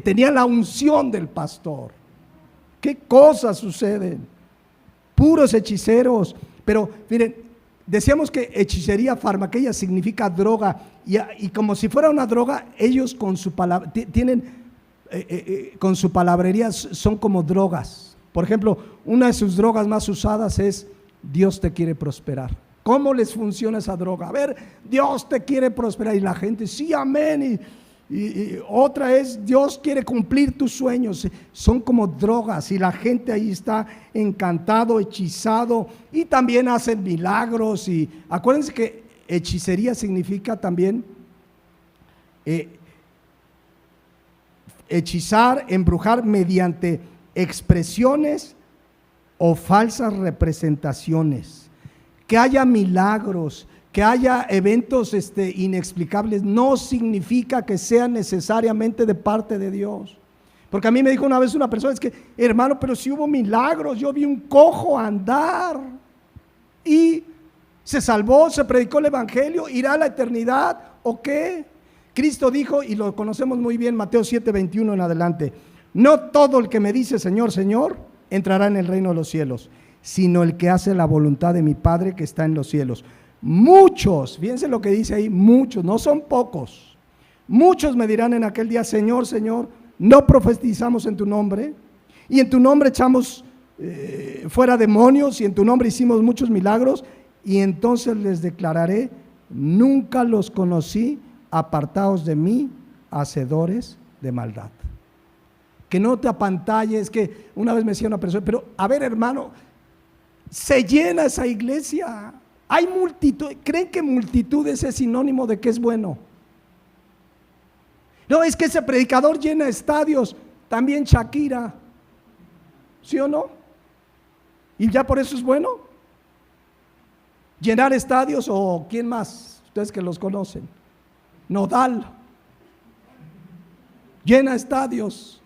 tenía la unción del pastor. ¿Qué cosas suceden? Puros hechiceros. Pero miren, decíamos que hechicería farmaqueia significa droga, y como si fuera una droga, ellos con su palabra con su palabrería son como drogas. Por ejemplo, una de sus drogas más usadas es Dios te quiere prosperar. ¿Cómo les funciona esa droga? A ver, Dios te quiere prosperar y la gente, sí, amén, y otra es Dios quiere cumplir tus sueños. Son como drogas y la gente ahí está encantado, hechizado, y también hacen milagros. Y acuérdense que hechicería significa también hechizar, embrujar mediante expresiones o falsas representaciones. Que haya milagros, que haya eventos inexplicables, no significa que sean necesariamente de parte de Dios. Porque a mí me dijo una vez una persona, es que hermano, pero si hubo milagros, yo vi un cojo andar y se salvó, se predicó el evangelio, irá a la eternidad o qué. Cristo dijo, y lo conocemos muy bien, Mateo 7:21 en adelante: no todo el que me dice Señor, Señor, entrará en el reino de los cielos, sino el que hace la voluntad de mi Padre que está en los cielos. Muchos, fíjense lo que dice ahí, muchos, no son pocos, muchos me dirán en aquel día: Señor, Señor, no profetizamos en tu nombre, y en tu nombre echamos fuera demonios, y en tu nombre hicimos muchos milagros. Y entonces les declararé: nunca los conocí, apartaos de mí, hacedores de maldad. Que no te apantalles. Que una vez me decía una persona, pero a ver, hermano, se llena esa iglesia, hay multitud. ¿Creen que multitudes es sinónimo de que es bueno? No, es que ese predicador llena estadios. También Shakira, ¿sí o no? ¿Y ya por eso es bueno? Llenar estadios. ¿O quién más? Ustedes que los conocen. Nodal llena estadios.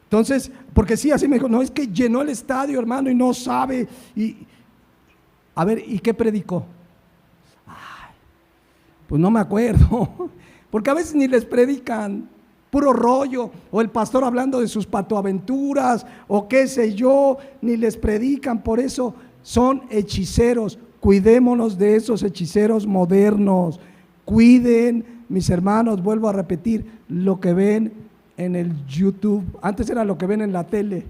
Entonces, porque sí, así me dijo, no, es que llenó el estadio, hermano, y no sabe. Y a ver, ¿y qué predicó? Ay, pues no me acuerdo, porque a veces ni les predican, puro rollo, o el pastor hablando de sus patoaventuras, o qué sé yo, ni les predican. Por eso son hechiceros. Cuidémonos de esos hechiceros modernos. Cuiden, mis hermanos, vuelvo a repetir, lo que ven en el YouTube. Antes era lo que ven en la tele,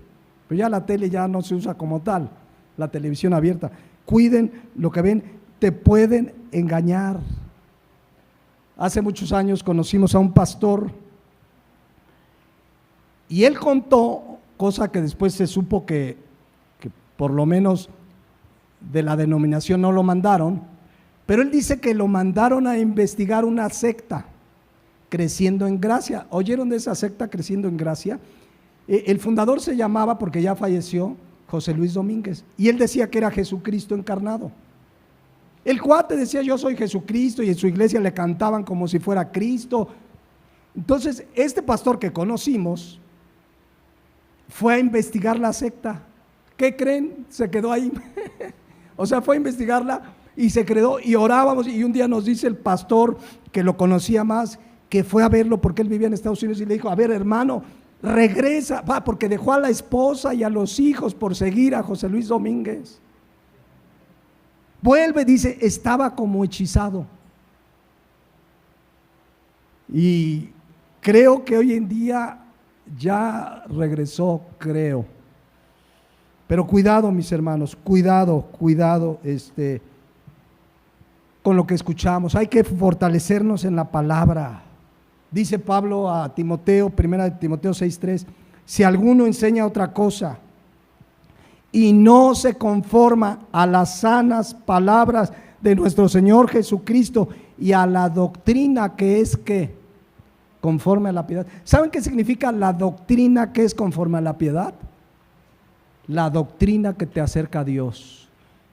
pero ya la tele ya no se usa como tal, la televisión abierta. Cuiden lo que ven, te pueden engañar. Hace muchos años conocimos a un pastor y él contó, cosa que después se supo que por lo menos de la denominación no lo mandaron, pero él dice que lo mandaron a investigar una secta, Creciendo en Gracia. ¿Oyeron de esa secta, Creciendo en Gracia? El fundador se llamaba, porque ya falleció, José Luis Domínguez, y él decía que era Jesucristo encarnado. El cuate decía: yo soy Jesucristo, y en su iglesia le cantaban como si fuera Cristo. Entonces este pastor que conocimos fue a investigar la secta. ¿Qué creen? Se quedó ahí. O sea, fue a investigarla y se quedó, y orábamos, y un día nos dice el pastor, que lo conocía más, que fue a verlo porque él vivía en Estados Unidos, y le dijo: a ver, hermano, regresa, porque dejó a la esposa y a los hijos por seguir a José Luis Domínguez. Vuelve, dice, estaba como hechizado. Y creo que hoy en día ya regresó, creo. Pero cuidado, mis hermanos, cuidado con lo que escuchamos. Hay que fortalecernos en la palabra. Dice Pablo a Timoteo, 1 Timoteo 6:3: si alguno enseña otra cosa y no se conforma a las sanas palabras de nuestro Señor Jesucristo y a la doctrina que es que conforme a la piedad. ¿Saben qué significa la doctrina que es conforme a la piedad? La doctrina que te acerca a Dios.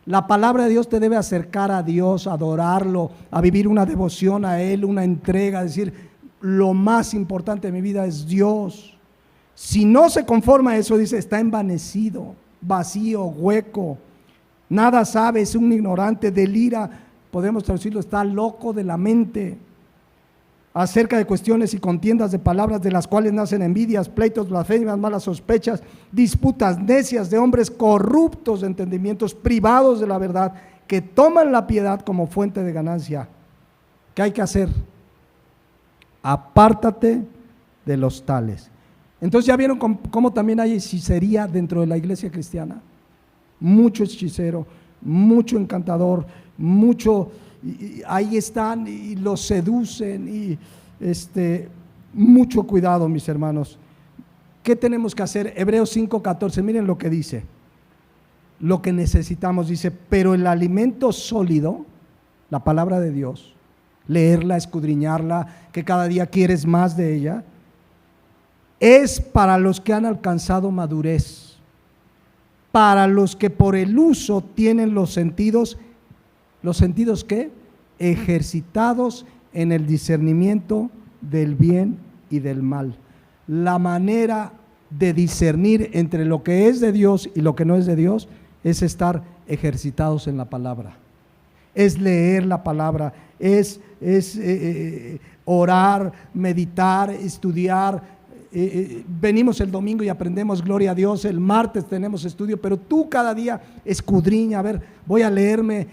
La palabra de Dios te debe acercar a Dios, a adorarlo, a vivir una devoción a Él, una entrega, a decir: lo más importante de mi vida es Dios. Si no se conforma a eso, dice, está envanecido, vacío, hueco, nada sabe, es un ignorante, delira, podemos traducirlo, está loco de la mente. Acerca de cuestiones y contiendas de palabras, de las cuales nacen envidias, pleitos, blasfemias, malas sospechas, disputas necias de hombres corruptos de entendimientos, privados de la verdad, que toman la piedad como fuente de ganancia. ¿Qué hay que hacer? Apártate de los tales. Entonces, ¿ya vieron cómo también hay hechicería dentro de la iglesia cristiana? Mucho hechicero, mucho encantador, mucho... Y ahí están y los seducen mucho cuidado, mis hermanos. ¿Qué tenemos que hacer? Hebreos 5:14, miren lo que dice. Lo que necesitamos, dice, pero el alimento sólido, la palabra de Dios, leerla, escudriñarla, que cada día quieres más de ella, es para los que han alcanzado madurez, para los que por el uso tienen los sentidos ¿qué? Ejercitados en el discernimiento del bien y del mal. La manera de discernir entre lo que es de Dios y lo que no es de Dios es estar ejercitados en la palabra, es leer la palabra, es orar, meditar, estudiar. Venimos el domingo y aprendemos, gloria a Dios, el martes tenemos estudio, pero tú cada día escudriña, a ver, voy a leerme,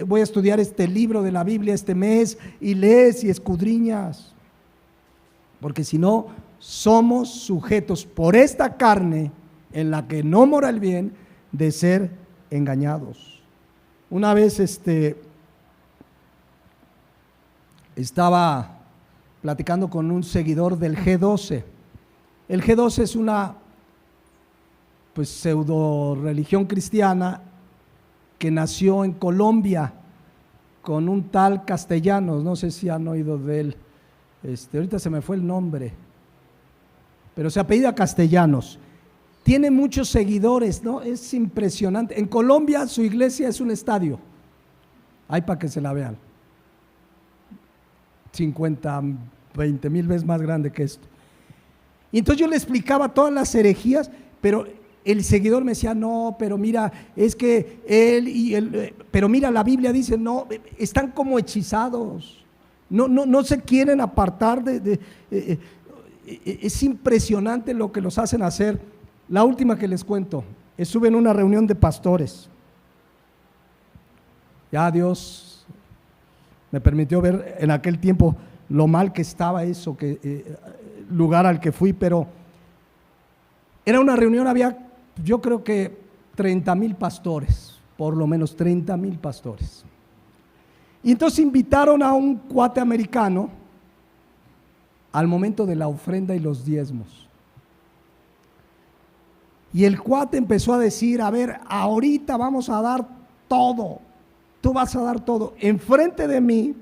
voy a estudiar este libro de la Biblia este mes, y lees y escudriñas, porque si no, somos sujetos por esta carne en la que no mora el bien, de ser engañados. Una vez estaba platicando con un seguidor del G12. El G12 es una pseudo religión cristiana que nació en Colombia con un tal Castellanos, no sé si han oído de él, ahorita se me fue el nombre, pero se apellida Castellanos. Tiene muchos seguidores, ¿no? Es impresionante. En Colombia su iglesia es un estadio, hay para que se la vean, 50, 20 mil veces más grande que esto. Y entonces yo le explicaba todas las herejías, pero el seguidor me decía, no, pero mira, es que pero mira, la Biblia dice, no, están como hechizados, no se quieren apartar es impresionante lo que los hacen hacer. La última que les cuento, estuve en una reunión de pastores, ya Dios me permitió ver en aquel tiempo lo mal que estaba eso, lugar al que fui, pero era una reunión, había yo creo que 30,000 pastores, por lo menos 30,000 pastores. Y entonces invitaron a un cuate americano al momento de la ofrenda y los diezmos. Y el cuate empezó a decir, a ver, ahorita vamos a dar todo, tú vas a dar todo. Enfrente de mí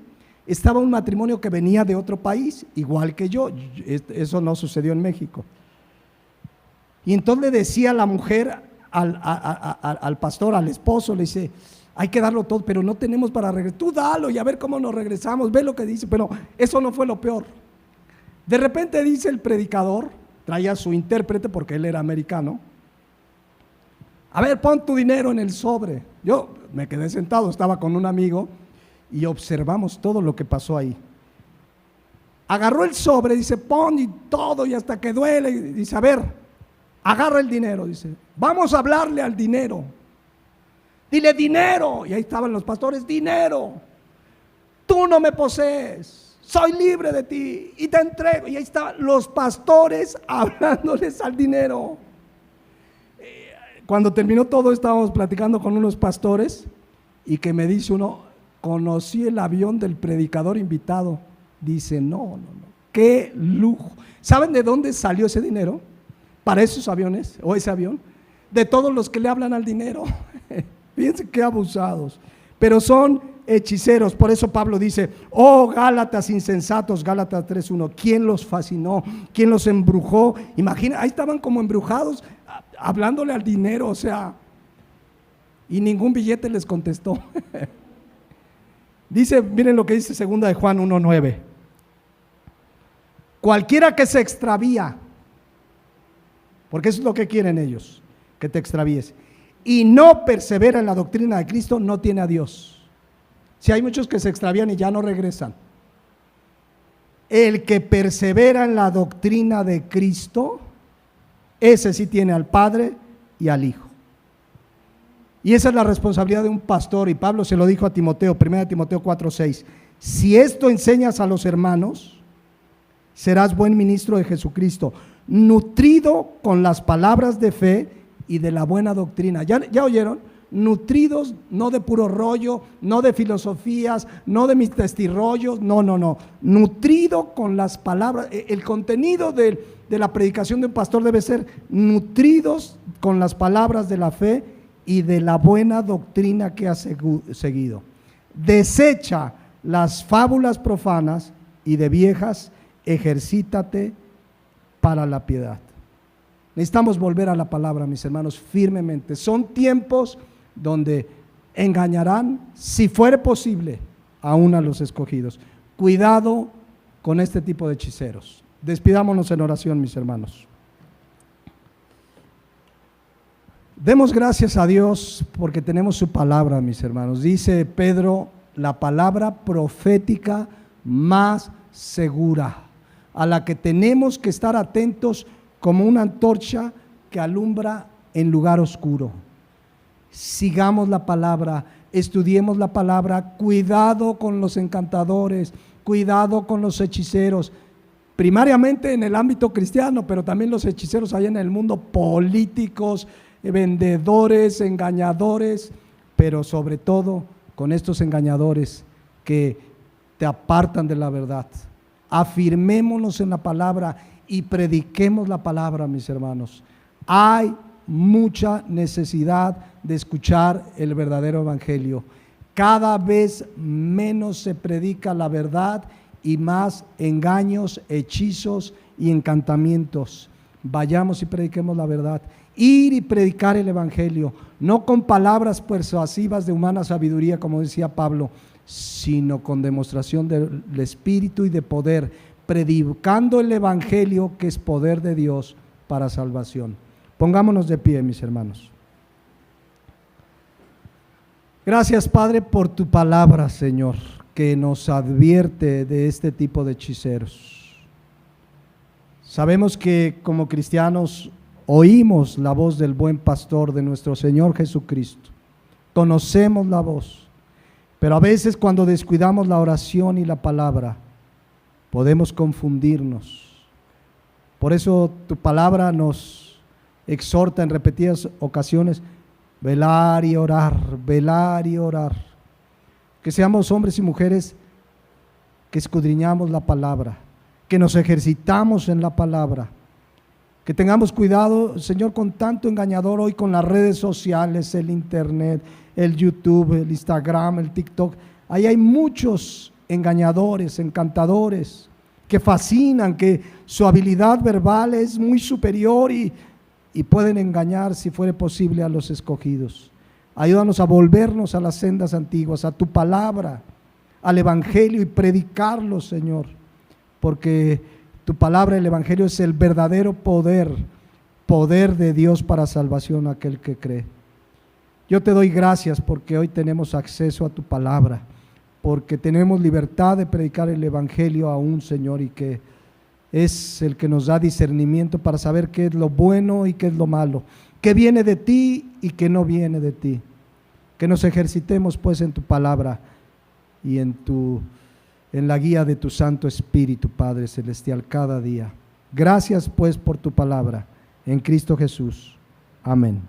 estaba un matrimonio que venía de otro país, igual que yo, eso no sucedió en México. Y entonces le decía la mujer al pastor, al esposo, le dice, hay que darlo todo, pero no tenemos para regresar, tú dalo y a ver cómo nos regresamos, ve lo que dice. Pero eso no fue lo peor. De repente dice el predicador, traía a su intérprete porque él era americano, a ver, pon tu dinero en el sobre. Yo me quedé sentado, estaba con un amigo y observamos todo lo que pasó ahí. Agarró el sobre, dice, pon y todo y hasta que duele, y dice, a ver, agarra el dinero, dice, vamos a hablarle al dinero, dile dinero, y ahí estaban los pastores, dinero, tú no me posees, soy libre de ti y te entrego, y ahí estaban los pastores hablándoles al dinero. Cuando terminó todo, estábamos platicando con unos pastores y que me dice uno, conocí el avión del predicador invitado. Dice, no, qué lujo. ¿Saben de dónde salió ese dinero? Para esos aviones, o ese avión, de todos los que le hablan al dinero. Fíjense qué abusados, pero son hechiceros. Por eso Pablo dice, oh Gálatas insensatos, Gálatas 3:1, ¿quién los fascinó? ¿Quién los embrujó? Imagina, ahí estaban como embrujados, hablándole al dinero, o sea, y ningún billete les contestó. Dice, miren lo que dice 2 de Juan 1:9, cualquiera que se extravía, porque eso es lo que quieren ellos, que te extravíes, y no persevera en la doctrina de Cristo, no tiene a Dios. Si hay muchos que se extravían y ya no regresan. El que persevera en la doctrina de Cristo, ese sí tiene al Padre y al Hijo. Y esa es la responsabilidad de un pastor, y Pablo se lo dijo a Timoteo, 1 Timoteo 4:6, si esto enseñas a los hermanos, serás buen ministro de Jesucristo, nutrido con las palabras de fe y de la buena doctrina. ¿Ya oyeron? nutridos no de puro rollo, no de filosofías, no de mis testirrollos, no, nutrido con las palabras. El contenido de la predicación de un pastor debe ser nutridos con las palabras de la fe y de la buena doctrina que ha seguido. Desecha las fábulas profanas y de viejas, ejercítate para la piedad. Necesitamos volver a la palabra, mis hermanos, firmemente. Son tiempos donde engañarán, si fuere posible, aún a los escogidos. Cuidado con este tipo de hechiceros. Despidámonos en oración, mis hermanos. Demos gracias a Dios porque tenemos su palabra, mis hermanos. Dice Pedro, la palabra profética más segura, a la que tenemos que estar atentos como una antorcha que alumbra en lugar oscuro. Sigamos la palabra, estudiemos la palabra, cuidado con los encantadores, cuidado con los hechiceros, primariamente en el ámbito cristiano, pero también los hechiceros allá en el mundo, políticos, vendedores, engañadores, pero sobre todo con estos engañadores que te apartan de la verdad. Afirmémonos en la palabra y prediquemos la palabra, mis hermanos. Hay mucha necesidad de escuchar el verdadero evangelio. Cada vez menos se predica la verdad y más engaños, hechizos y encantamientos. Vayamos y prediquemos la verdad. Ir y predicar el evangelio, no con palabras persuasivas de humana sabiduría, como decía Pablo, sino con demostración del Espíritu y de poder, predicando el evangelio, que es poder de Dios para salvación. Pongámonos de pie, mis hermanos. Gracias, Padre, por tu palabra, Señor, que nos advierte de este tipo de hechiceros. Sabemos que como cristianos oímos la voz del buen pastor, de nuestro Señor Jesucristo. Conocemos la voz, pero a veces cuando descuidamos la oración y la palabra, podemos confundirnos. Por eso tu palabra nos exhorta en repetidas ocasiones, velar y orar, velar y orar. Que seamos hombres y mujeres que escudriñamos la palabra, que nos ejercitamos en la palabra, que tengamos cuidado, Señor, con tanto engañador hoy, con las redes sociales, el internet, el YouTube, el Instagram, el TikTok. Ahí hay muchos engañadores, encantadores, que fascinan, que su habilidad verbal es muy superior y pueden engañar, si fuere posible, a los escogidos. Ayúdanos a volvernos a las sendas antiguas, a tu palabra, al evangelio, y predicarlo, Señor, porque tu palabra, el evangelio, es el verdadero poder de Dios para salvación a aquel que cree. Yo te doy gracias porque hoy tenemos acceso a tu palabra, porque tenemos libertad de predicar el evangelio aún, Señor, y que es el que nos da discernimiento para saber qué es lo bueno y qué es lo malo, qué viene de ti y qué no viene de ti. Que nos ejercitemos pues en tu palabra y en la guía de tu Santo Espíritu, Padre Celestial, cada día. Gracias pues por tu palabra, en Cristo Jesús. Amén.